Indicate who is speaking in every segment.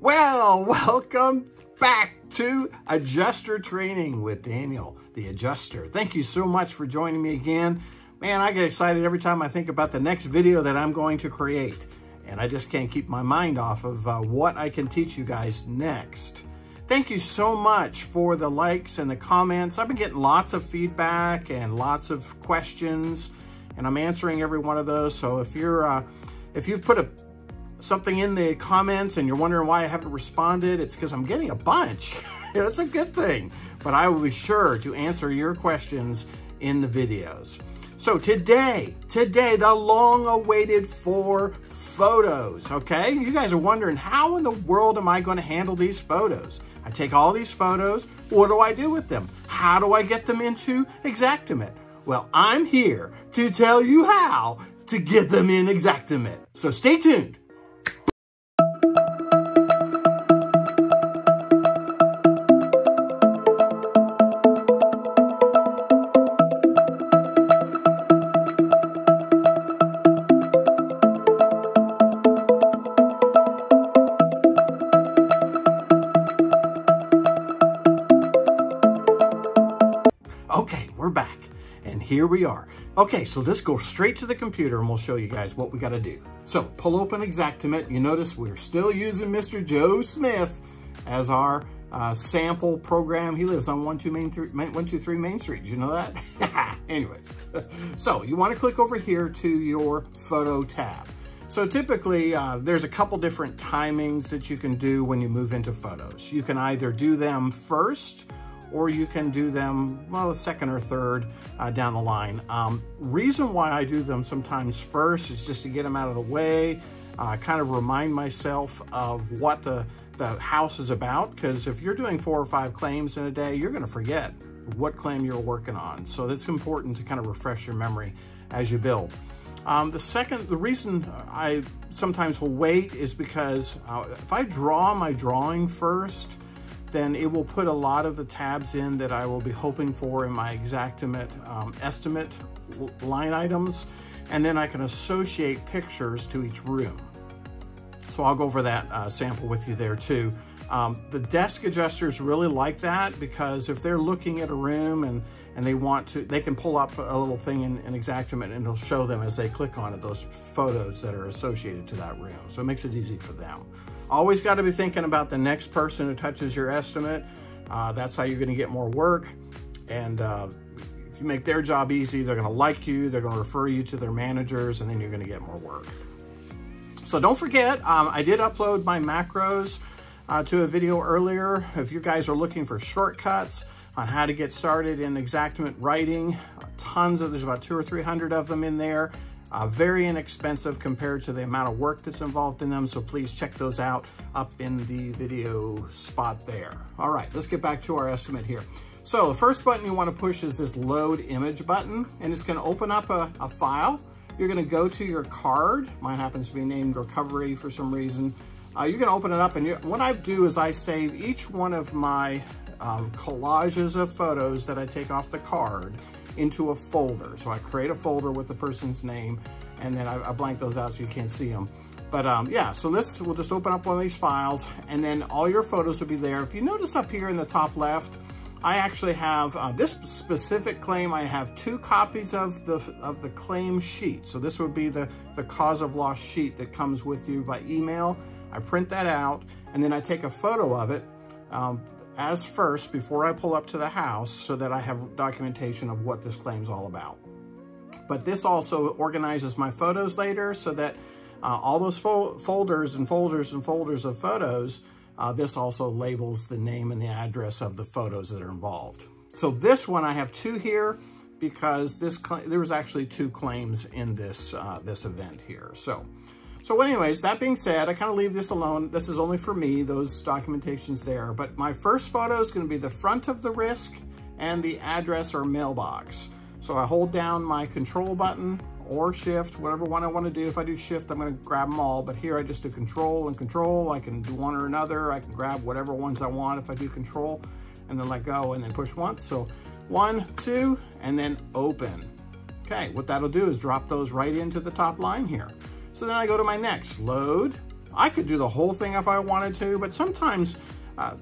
Speaker 1: Well, welcome back to Adjuster Training with Daniel, the Adjuster. Thank you so much for joining me again. Man, I get excited every time I think about the next video that I'm going to create. And I just can't keep my mind off of what I can teach you guys next. Thank you so much for the likes and the comments. I've been getting lots of feedback and lots of questions, and I'm answering every one of those. So if you've put something in the comments and you're wondering why I haven't responded, it's because I'm getting a bunch. That's a good thing. But I will be sure to answer your questions in the videos. So today, the long-awaited 4 photos, okay? You guys are wondering, how in the world am I going to handle these photos? I take all these photos, what do I do with them? How do I get them into Xactimate? Well, I'm here to tell you how to get them in Xactimate. So stay tuned. Okay, we're back, and here we are. Okay, so let's go straight to the computer and we'll show you guys what we got to do. So pull open Xactimate. You notice we're still using Mr. Joe Smith as our sample program. He lives on 123 Main Street. Did you know that? Anyways, so you want to click over here to your photo tab. So typically, there's a couple different timings that you can do when you move into photos. You can either do them first, or you can do them, well, second or third down the line. Reason why I do them sometimes first is just to get them out of the way, kind of remind myself of what the house is about, because if you're doing 4 or 5 claims in a day, you're gonna forget what claim you're working on. So it's important to kind of refresh your memory as you build. The reason I sometimes will wait is because if I draw my drawing first, then it will put a lot of the tabs in that I will be hoping for in my Xactimate estimate line items, and then I can associate pictures to each room. So I'll go over that sample with you there too. The desk adjusters really like that, because if they're looking at a room and they want to, they can pull up a little thing in Xactimate and it'll show them as they click on it, those photos that are associated to that room. So it makes it easy for them. Always got to be thinking about the next person who touches your estimate. That's how you're going to get more work. And if you make their job easy, they're going to like you, they're going to refer you to their managers, and then you're going to get more work. So don't forget, I did upload my macros to a video earlier. If you guys are looking for shortcuts on how to get started in Xactimate writing, there's about 200 or 300 of them in there. Very inexpensive compared to the amount of work that's involved in them, so please check those out up in the video spot there. All right, let's get back to our estimate here. So the first button you want to push is this load image button, and it's going to open up a file. You're going to go to your card. Mine happens to be named recovery for some reason. You're going to open it up, and what I do is I save each one of my collages of photos that I take off the card into a folder. So I create a folder with the person's name, and then I blank those out so you can't see them. But yeah, so we'll just open up one of these files, and then all your photos will be there. If you notice up here in the top left, I actually have this specific claim. I have 2 copies of the claim sheet. So this would be the cause of loss sheet that comes with you by email. I print that out, and then I take a photo of it as first before I pull up to the house, so that I have documentation of what this claim's all about. But this also organizes my photos later, so that all those folders and folders and folders of photos, this also labels the name and the address of the photos that are involved. So this one I have 2 here because there was actually 2 claims in this event here. So anyways, that being said, I kind of leave this alone. This is only for me, those documentation's there. But my first photo is going to be the front of the risk and the address or mailbox. So I hold down my control button or shift, whatever one I want to do. If I do shift, I'm going to grab them all. But here I just do control and control. I can do one or another. I can grab whatever ones I want if I do control, and then let go and then push once. So 1, 2, and then open. Okay, what that'll do is drop those right into the top line here. So then I go to my next, load. I could do the whole thing if I wanted to, but sometimes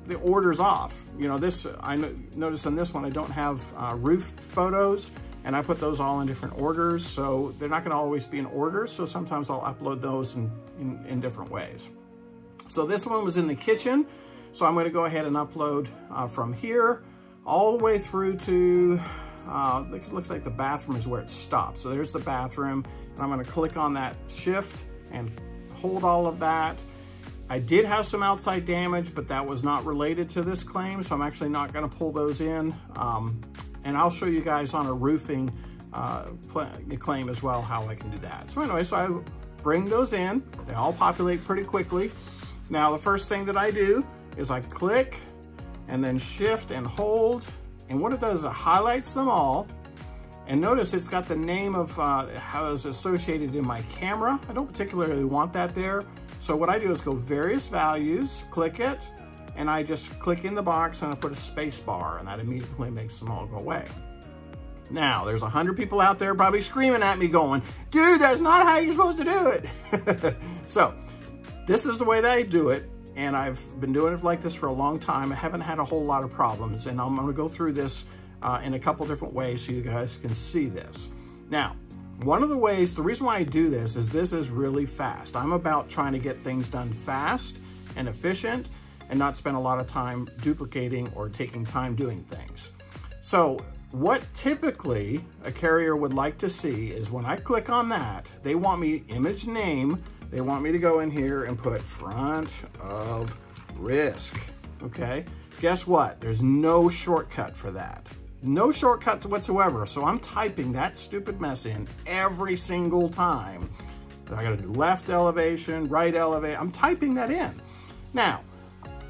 Speaker 1: the order's off. You know, this, I notice on this one, I don't have roof photos, and I put those all in different orders, so they're not gonna always be in order, so sometimes I'll upload those in different ways. So this one was in the kitchen, so I'm gonna go ahead and upload from here all the way through to, it looks like the bathroom is where it stops. So there's the bathroom, and I'm gonna click on that shift and hold all of that. I did have some outside damage, but that was not related to this claim, so I'm actually not gonna pull those in. And I'll show you guys on a roofing claim as well how I can do that. So anyway, so I bring those in. They all populate pretty quickly. Now the first thing that I do is I click and then shift and hold. And what it does is it highlights them all. And notice it's got the name of how it's associated in my camera. I don't particularly want that there. So what I do is go various values, click it, and I just click in the box and I put a space bar, and that immediately makes them all go away. Now, there's 100 people out there probably screaming at me going, dude, that's not how you're supposed to do it. So this is the way that I do it. And I've been doing it like this for a long time. I haven't had a whole lot of problems. And I'm gonna go through this in a couple different ways so you guys can see this. Now, one of the ways, the reason why I do this is really fast. I'm about trying to get things done fast and efficient and not spend a lot of time duplicating or taking time doing things. So what typically a carrier would like to see is when I click on that, they want me image name, they want me to go in here and put front of risk, okay? Guess what? There's no shortcut for that. No shortcuts whatsoever. So I'm typing that stupid mess in every single time. So I gotta do left elevation, right elevation. I'm typing that in. Now,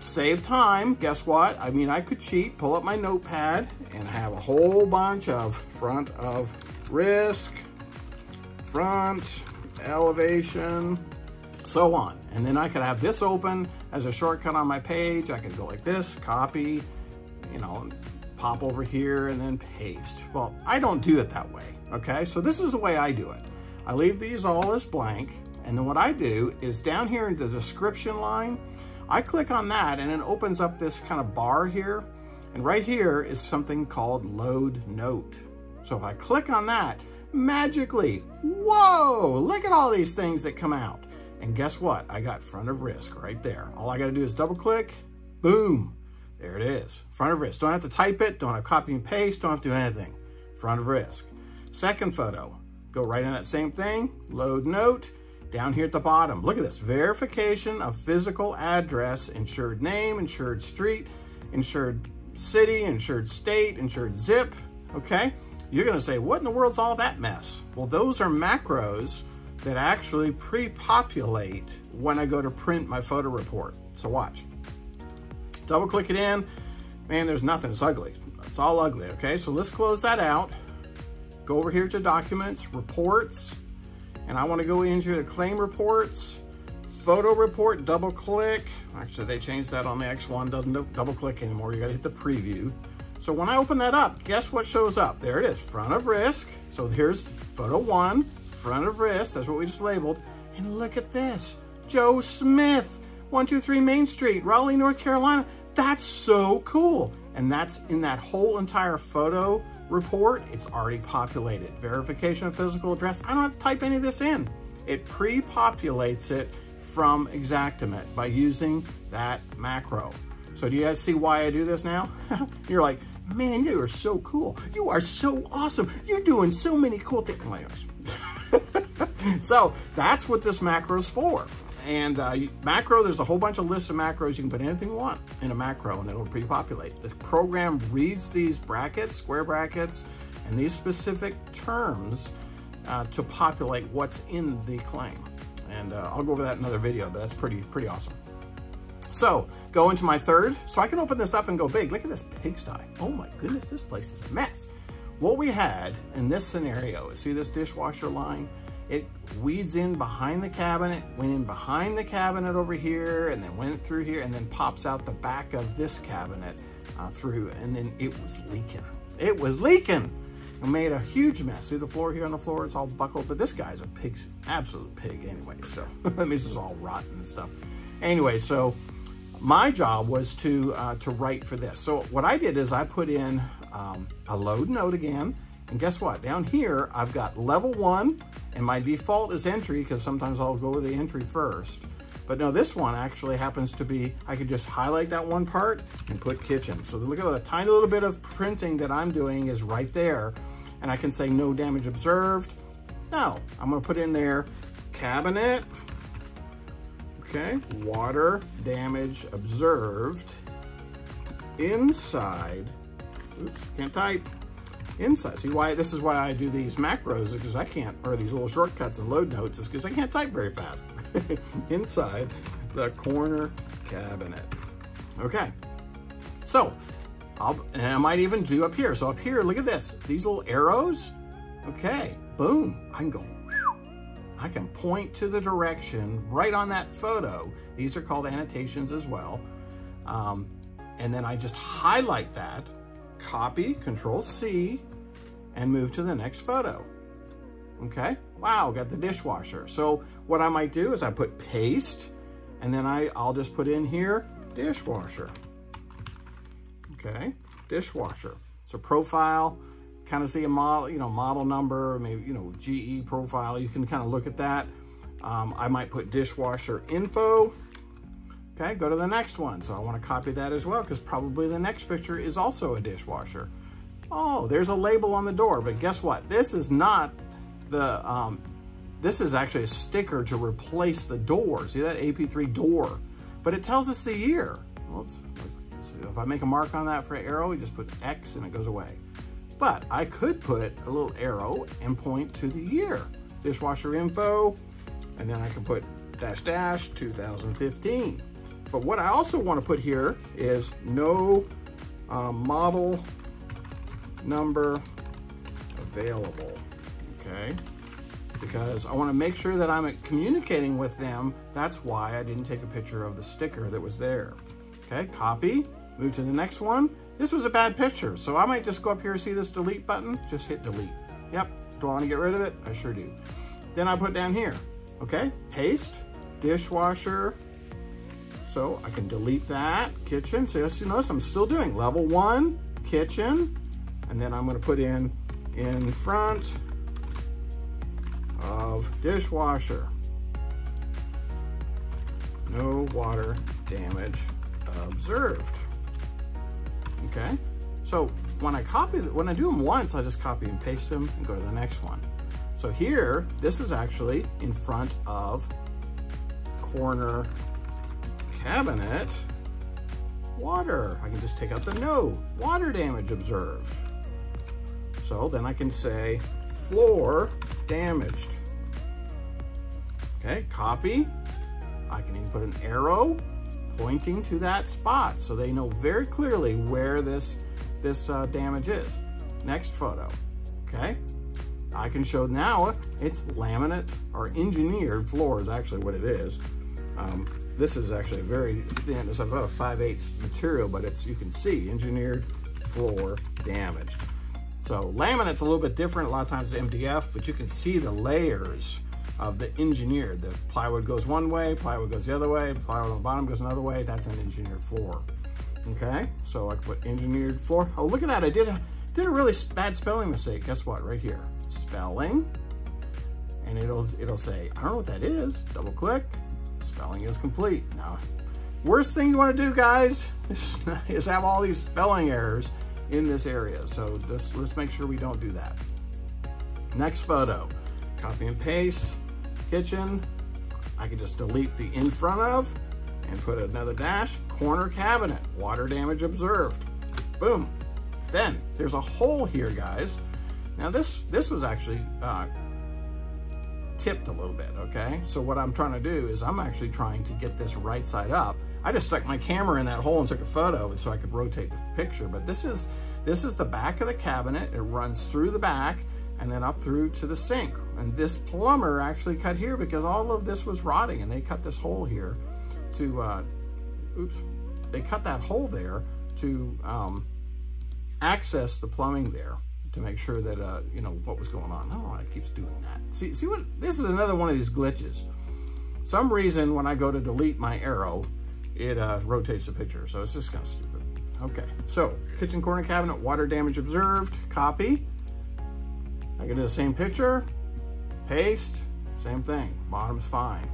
Speaker 1: save time, guess what? I mean, I could cheat, pull up my notepad and have a whole bunch of front of risk, front elevation, so on. And then I could have this open as a shortcut on my page. I could go like this, copy, you know, pop over here and then paste. Well, I don't do it that way, okay? So this is the way I do it. I leave these all as blank, and then what I do is down here in the description line, I click on that and it opens up this kind of bar here, and right here is something called load note. So if I click on that, magically, whoa, look at all these things that come out. And guess what? I got front of risk right there. All I gotta do is double click, boom, there it is, front of risk. Don't have to type it, don't have to copy and paste, don't have to do anything. Front of risk. Second photo, go right in that same thing, load note, down here at the bottom. Look at this, verification of physical address, insured name, insured street, insured city, insured state, insured zip, okay? You're gonna say, what in the world's all that mess? Well, those are macros that actually pre-populate when I go to print my photo report. So watch. Double click it in. Man, there's nothing, it's ugly. It's all ugly, okay? So let's close that out. Go over here to documents, reports, and I wanna go into the claim reports, photo report, double click. Actually, they changed that on the X1, doesn't double click anymore. You gotta hit the preview. So when I open that up, guess what shows up? There it is, front of risk. So here's photo 1, front of risk, that's what we just labeled. And look at this, Joe Smith, 123 Main Street, Raleigh, North Carolina. That's so cool. And that's in that whole entire photo report, it's already populated. Verification of physical address, I don't have to type any of this in. It pre-populates it from Xactimate by using that macro. So do you guys see why I do this now? You're like, man, you are so cool. You are so awesome. You're doing so many cool things. So that's what this macro is for. And macro, there's a whole bunch of lists of macros. You can put anything you want in a macro and it'll pre-populate. The program reads these brackets, square brackets, and these specific terms to populate what's in the claim. And I'll go over that in another video, but that's pretty awesome. So go into my third. So I can open this up and go big. Look at this pigsty. Oh my goodness, this place is a mess. What we had in this scenario is, see this dishwasher line? It weeds in behind the cabinet, went in behind the cabinet over here, and then went through here, and then pops out the back of this cabinet through, and then it was leaking. It was leaking. I made a huge mess. See the floor here on the floor? It's all buckled, but this guy's a pig, absolute pig anyway. So this is all rotten and stuff. Anyway, so my job was to write for this. So what I did is I put in a load note again, and guess what? Down here, I've got level 1, and my default is entry, because sometimes I'll go with the entry first. But no, this one actually happens to be, I could just highlight that one part and put kitchen. So look at the tiny little bit of printing that I'm doing is right there. And I can say no damage observed. No, I'm gonna put in there cabinet, okay, water damage observed inside, oops, can't type, inside. See why, this is why I do these macros, because I can't, or these little shortcuts and load notes, is because I can't type very fast. Inside the corner cabinet. Okay, so and I might even do up here. So up here, look at this, these little arrows. Okay, boom, I can go, I can point to the direction right on that photo. These are called annotations as well. And then I just highlight that, copy, Control C, and move to the next photo. Okay, wow, got the dishwasher. So what I might do is I put paste, and then I'll just put in here dishwasher. Okay, dishwasher. So profile, kind of see a model, model number, maybe, GE profile. You can kind of look at that. I might put dishwasher info. Okay, go to the next one. So I want to copy that as well, because probably the next picture is also a dishwasher. Oh, there's a label on the door, but guess what? This is not the, this is actually a sticker to replace the door. See that AP3 door, but it tells us the year. Well, if I make a mark on that for an arrow, we just put X and it goes away. But I could put a little arrow and point to the year. Dishwasher info, and then I can put -- 2015. But what I also want to put here is no model number available, okay? Because I want to make sure that I'm communicating with them. That's why I didn't take a picture of the sticker that was there. Okay, copy, move to the next one. This was a bad picture, so I might just go up here and see this delete button, just hit delete. Yep, do I want to get rid of it? I sure do. Then I put down here, okay, paste, dishwasher. So I can delete that, kitchen. So you notice I'm still doing level 1, kitchen, and then I'm going to put in front of dishwasher. No water damage observed. Okay, so when I do them once, I just copy and paste them and go to the next one. So here, this is actually in front of corner cabinet water. I can just take out the no water damage observed. So then I can say floor damaged. Okay, copy. I can even put an arrow pointing to that spot so they know very clearly where this damage is. Next photo, okay? I can show now it's laminate or engineered floor is actually what it is. This is actually very thin. It's about a 5/8 material, but you can see engineered floor damaged. So laminate's a little bit different. A lot of times it's MDF, but you can see the layers of the engineered. The plywood goes one way, plywood goes the other way, plywood on the bottom goes another way. That's an engineered floor. Okay, so I put engineered floor. Oh, look at that. I did a really bad spelling mistake. Guess what? Right here, spelling, and it'll say, I don't know what that is. Double click, spelling is complete. Now, worst thing you want to do, guys, is have all these spelling errors in this area. So let's make sure we don't do that. Next photo, copy and paste, kitchen. I can just delete the in front of and put another dash, corner cabinet, water damage observed. Boom. Then there's a hole here, guys. Now this was actually tipped a little bit, okay? So what I'm trying to do is I'm actually trying to get this right side up. I just stuck my camera in that hole and took a photo so I could rotate the picture, but this is the back of the cabinet. It runs through the back and then up through to the sink. And this plumber actually cut here because all of this was rotting, and they cut this hole here to, they cut that hole there to access the plumbing there. to make sure that, you know, what was going on. I don't know why it keeps doing that. See what, this is another one of these glitches. Some reason when I go to delete my arrow, it rotates the picture. So it's just kind of stupid. Okay, so kitchen corner cabinet, water damage observed, copy. I can do the same picture, paste, same thing, bottom's fine.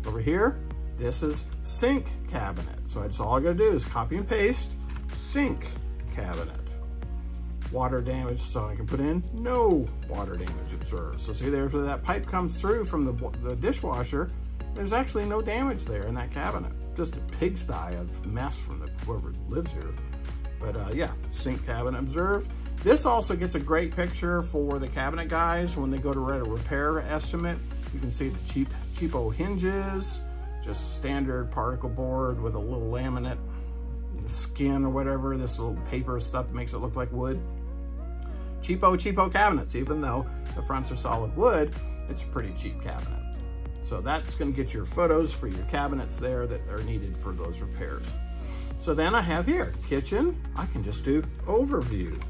Speaker 1: Over here, this is sink cabinet. So that's all I gotta do is copy and paste, sink cabinet. Water damage, so I can put in no water damage observed. So see there, where that pipe comes through from the dishwasher, there's actually no damage there in that cabinet. Just a pigsty of mess from whoever lives here. But yeah, sink cabinet observed. This also gets a great picture for the cabinet guys when they go to write a repair estimate. You can see the cheapo hinges, just standard particle board with a little laminate skin or whatever, this little paper stuff that makes it look like wood. Cheapo cabinets, even though the fronts are solid wood, it's a pretty cheap cabinet. So that's gonna get your photos for your cabinets there that are needed for those repairs. So then I have here, kitchen, I can just do overview.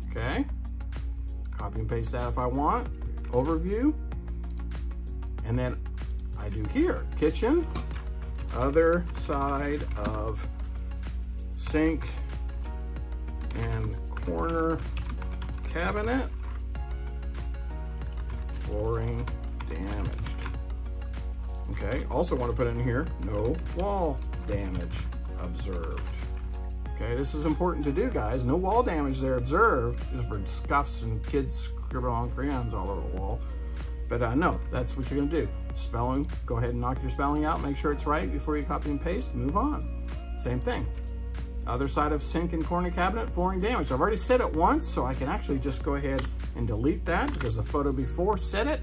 Speaker 1: Okay, copy and paste that if I want, overview. And then I do here, kitchen, other side of sink and corner cabinet, flooring damaged. Okay, also want to put in here, no wall damage observed. Okay, this is important to do, guys. No wall damage there observed, just for scuffs and kids scribbling on crayons all over the wall. But no, that's what you're gonna do. Spelling, go ahead and knock your spelling out, make sure it's right before you copy and paste, move on. Same thing. Other side of sink and corner cabinet, flooring damage. I've already said it once, so I can actually just go ahead and delete that because the photo before said it.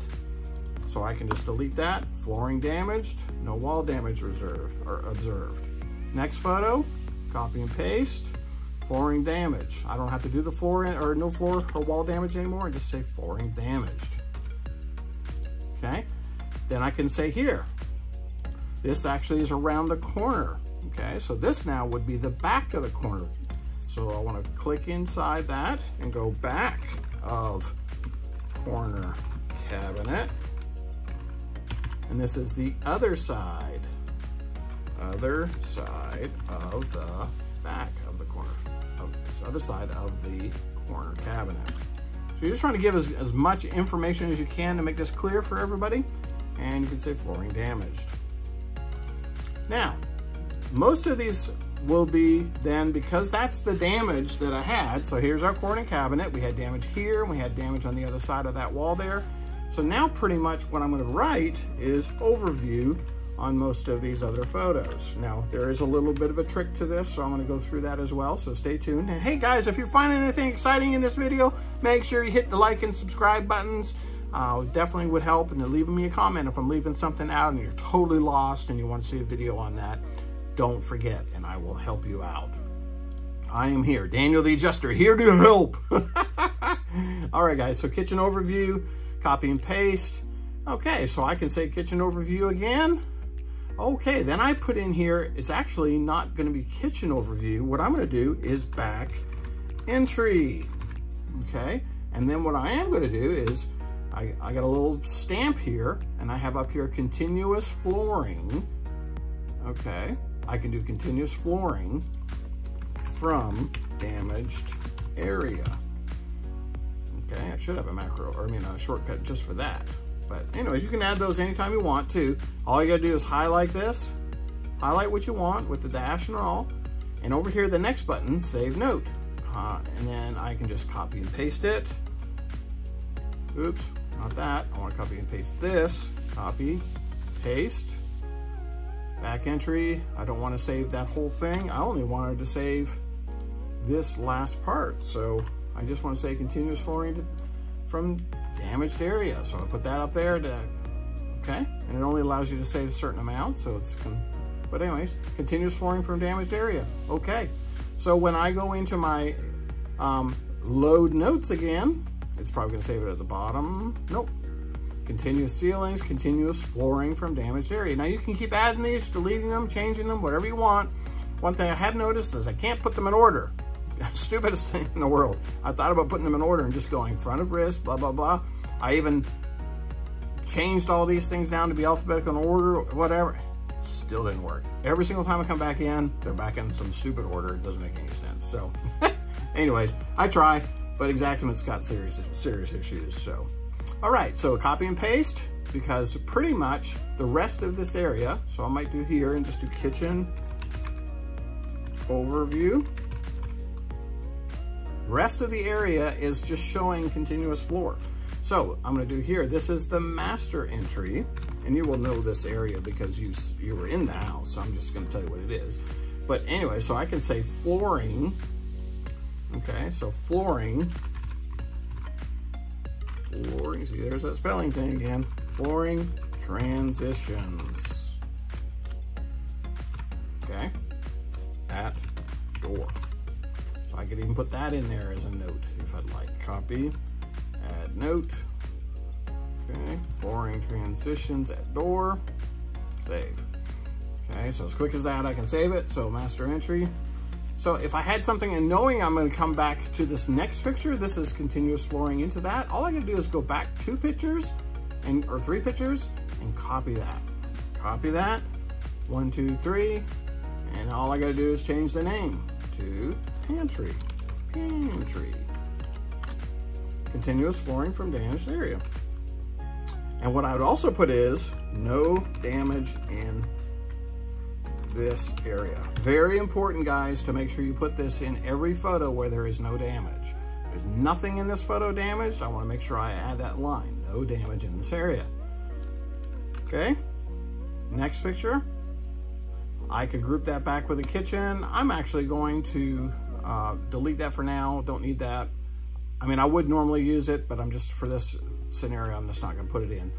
Speaker 1: So I can just delete that. Flooring damaged, no wall damage observed. Next photo, copy and paste, flooring damage. I don't have to do the floor or no floor or wall damage anymore. I just say flooring damaged. Okay, then I can say here, this actually is around the corner. Okay, so this now would be the back of the corner. So I want to click inside that and go back of corner cabinet. And this is the other side of the back of the corner, other side of the corner cabinet. So you're just trying to give as much information as you can to make this clear for everybody. And you can say flooring damaged. Now, most of these will be then, because that's the damage that I had. So here's our corner cabinet. We had damage here, and we had damage on the other side of that wall there. So now pretty much what I'm gonna write is overview on most of these other photos. Now, there is a little bit of a trick to this, so I'm gonna go through that as well, so stay tuned. And hey guys, if you're finding anything exciting in this video, make sure you hit the like and subscribe buttons. Definitely would help, and leaving me a comment if I'm leaving something out and you're totally lost and you want to see a video on that. Don't forget, and I will help you out. I am here, Daniel the Adjuster, here to help. All right, guys, so kitchen overview, copy and paste. Okay, so I can say kitchen overview again. Okay, then I put in here, it's actually not gonna be kitchen overview. What I'm gonna do is back entry, okay? And then what I am gonna do is, I got a little stamp here, and I have up here continuous flooring, okay? I can do continuous flooring from damaged area. Okay, I should have a macro, or I mean a shortcut just for that. But anyways, you can add those anytime you want to. All you gotta do is highlight this, highlight what you want with the dash and all, and over here, the next button, save note. And then I can just copy and paste it. Oops, not that. I wanna copy and paste this. Copy, paste, back entry. I don't wanna save that whole thing. I only wanted to save this last part. So I just wanna say continuous flooring from damaged area. So I put that up there, okay? And it only allows you to save a certain amount, so it's, but anyways, continuous flooring from damaged area. Okay, so when I go into my load notes again, it's probably gonna save it at the bottom. Nope. Continuous ceilings, continuous flooring from damaged area. Now you can keep adding these, deleting them, changing them, whatever you want. One thing I have noticed is I can't put them in order, Stupidest thing in the world. I thought about putting them in order and just going front of wrist, blah, blah, blah. I even changed all these things down to be alphabetical in order, whatever. Still didn't work. Every single time I come back in, they're back in some stupid order. It doesn't make any sense. So anyways, I try, but Xactimate's got serious issues. So, all right, so copy and paste, because pretty much the rest of this area, so I might do here and just do kitchen overview. Rest of the area is just showing continuous floor. So I'm gonna do here, this is the master entry, and you will know this area because you were in the house, so I'm just gonna tell you what it is. But anyway, so I can say flooring, okay, so flooring, see there's that spelling thing again, flooring transitions, okay, at door. So I could even put that in there as a note if I'd like. Copy, add note, okay, flooring transitions at door, save. Okay, so as quick as that, I can save it. So master entry. So if I had something and knowing I'm gonna come back to this next picture, this is continuous flooring into that, all I gotta do is go back 2 pictures or 3 pictures and copy that. Copy that, 1, 2, 3, and all I gotta do is change the name to pantry. Pantry. Continuous flooring from damaged area. And what I would also put is no damage in this area. Very important, guys, to make sure you put this in every photo where there is no damage. There's nothing in this photo damaged. I want to make sure I add that line, no damage in this area. Okay, next picture. I could group that back with the kitchen. I'm actually going to delete that for now. Don't need that. I mean, I would normally use it, but I'm just, for this scenario, I'm just not gonna put it in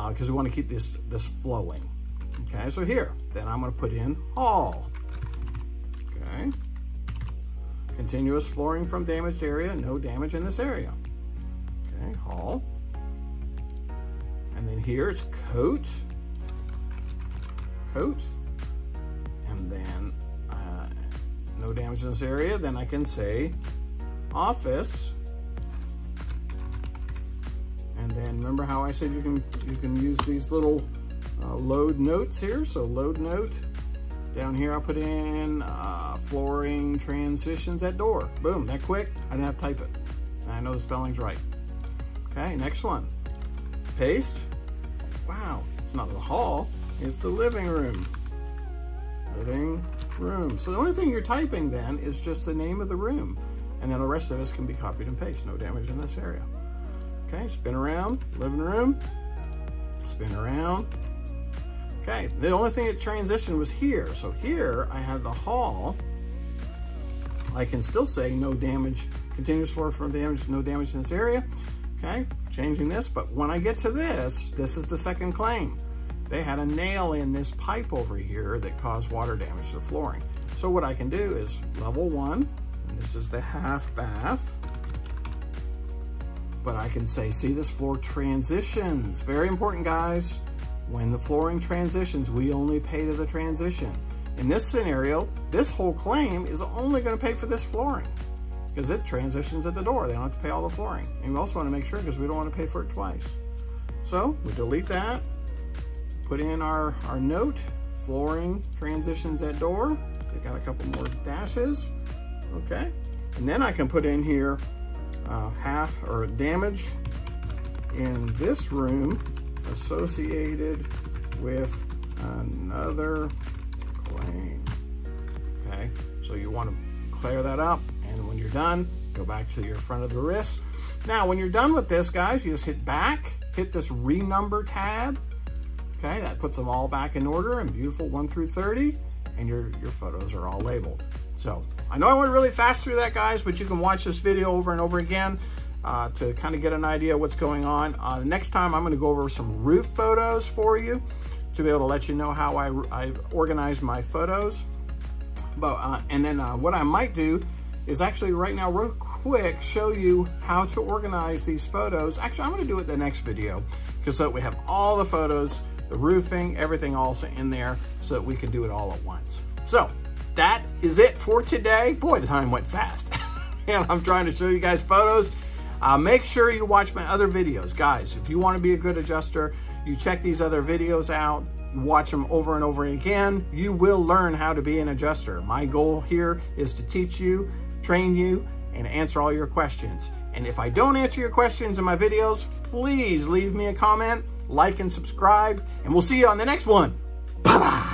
Speaker 1: because we want to keep this flowing. Okay, so here, then I'm gonna put in hall. Okay, continuous flooring from damaged area, no damage in this area. Okay, hall. And then here it's coat, and then no damage in this area. Then I can say office. And then remember how I said you can use these little load notes here. So load note, down here I'll put in flooring transitions at door. Boom, that quick, I didn't have to type it. And I know the spelling's right. Okay, next one, paste. Wow, it's not the hall, it's the living room. Living room. So the only thing you're typing then is just the name of the room. And then the rest of this can be copied and pasted, no damage in this area. Okay, spin around, living room, spin around. Okay, the only thing that transitioned was here. So here I had the hall. I can still say no damage, continuous floor from damage, no damage in this area. Okay, changing this, but when I get to this is the second claim. They had a nail in this pipe over here that caused water damage to the flooring. So what I can do is level 1, and this is the half bath. But I can say, see this floor transitions. Very important, guys. When the flooring transitions, we only pay to the transition. In this scenario, this whole claim is only gonna pay for this flooring because it transitions at the door. They don't have to pay all the flooring. And we also wanna make sure, because we don't wanna pay for it twice. So we delete that, put in our note, flooring transitions at door. Take out a couple more dashes, okay? And then I can put in here half or damage in this room associated with another claim. Okay, so you want to clear that up, and when you're done, go back to your front of the wrist. Now, when you're done with this, guys, you just hit back, hit this renumber tab. Okay, that puts them all back in order and beautiful 1 through 30, and your photos are all labeled. So I know I went really fast through that, guys, but you can watch this video over and over again to kind of get an idea of what's going on. Next time, I'm going to go over some roof photos for you to be able to let you know how I organize my photos. But and then what I might do is actually right now, real quick, show you how to organize these photos. Actually, I'm going to do it in the next video because so that we have all the photos, the roofing, everything also in there, so that we can do it all at once. So that is it for today. Boy, the time went fast. and I'm trying to show you guys photos. Make sure you watch my other videos. Guys, if you want to be a good adjuster, you check these other videos out, you watch them over and over again, you will learn how to be an adjuster. My goal here is to teach you, train you, and answer all your questions. And if I don't answer your questions in my videos, please leave me a comment, like and subscribe, and we'll see you on the next one. Bye-bye.